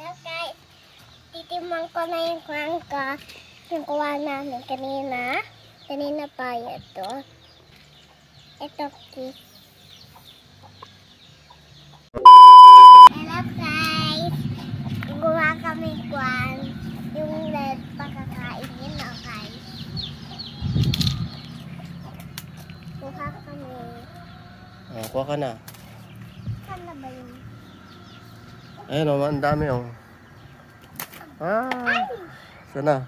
guys, titimang ko na yung krangka. Yung kuha namin kanina. Kanina pa ito. Ito kiss. Hello guys. Gumawa kami kwan. Yung red pakakainin na guys. Kuha kami. Kuha ka na. Saan na ba yun? Ayun o, ang dami o. Sana?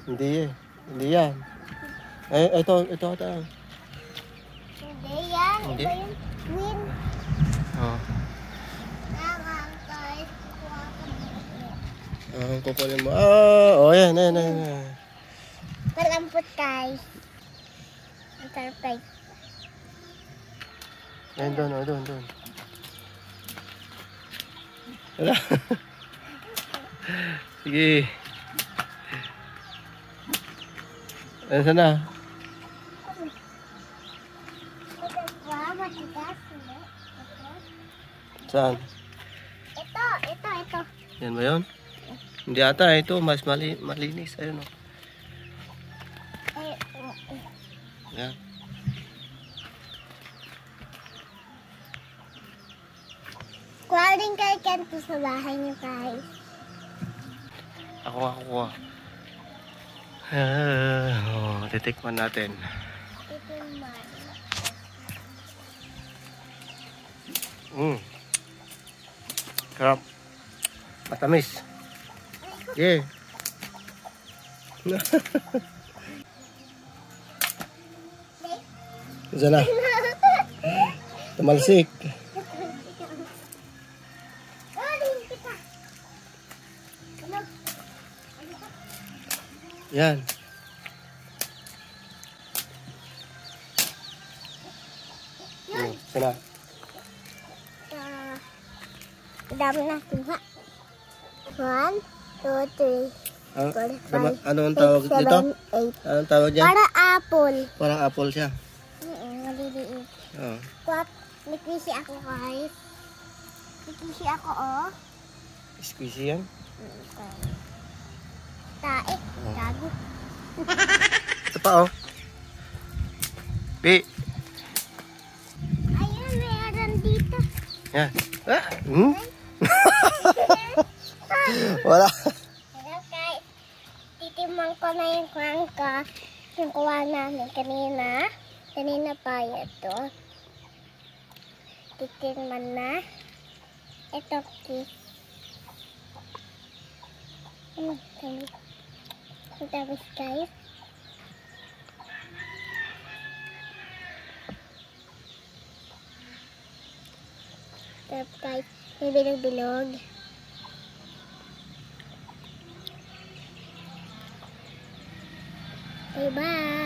Hindi eh. Hindi yan. Ito. Hindi yan. Hindi? Ito yung win. Tama guys. Kuha kami. Kukunin mo. Yan. Palampot guys. Ang sarap. Ayun doon. Wala. Sige. Ayun sana. Wow, matigas. Saan? Ito. Yan ba yun? Hindi ata. Ito mas malinis. Ayun o. Yan. Kuha rin kay Kento sa bahay niyo guys. Ako nga kukuha. Titikman natin. Ito man. Sarap. Matamis. Yeah. Sana. Tumalsik. Yan. Sana. Dami na kuha. 1, 2, 3. Anong tawag dito? Anong tawag dyan? Para apple. Parang apple siya. Maliliit. Oo. Nagkisi ako guys. Nagkisi ako oh. Squeezy yan? Tae. Gago. Ito pa oh. Pi. Ayun, meron dito. Yan. Wala. Hello guys. Titimang ko na yung krangka. Yung kuha namin kanina. Kanina pa ito. Titimang na. Ito kiss. Tapos guys. Tapos guys. May bilog-bilog. Bye-bye.